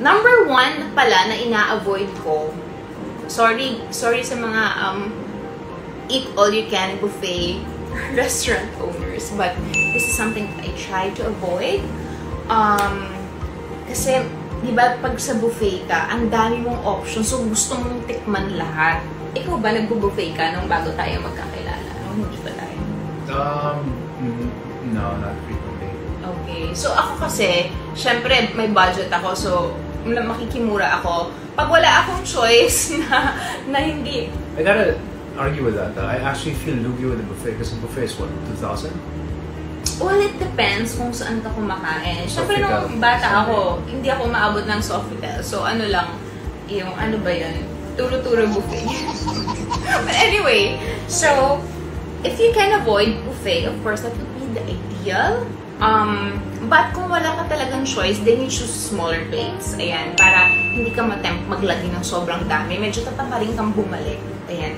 Number one pala na ina-avoid ko, sorry sa mga eat all you can buffet restaurant owners, but this is something that I try to avoid. Kasi, di ba, pag sa buffet ka, ang dami mong options, so gusto mong tikman lahat. Ikaw ba, nagbo-buffet ka nung bago tayo magkakilala? Nung hindi pa tayo? No, not frequently. Okay. So, ako kasi, syempre, may budget ako, so, makikimura ako. Pag wala akong choice na hindi. I gotta argue with that. I actually feel lugi with the buffet because the buffet is what, 2,000? Well, it depends kung saan ka kumakain. Siyempre, nung bata ako, hindi ako maabot ng Sofitel. So, ano lang, yung ano ba yun? Turo-turo buffet. But anyway, so, if you can avoid buffet, of course, that would be the ideal. But kung wala ka talagang choice, then you choose smaller plates. Ayan, para hindi ka matempt maglagay ng sobrang dami. Medyo tataparin kang bumalik. Ayan.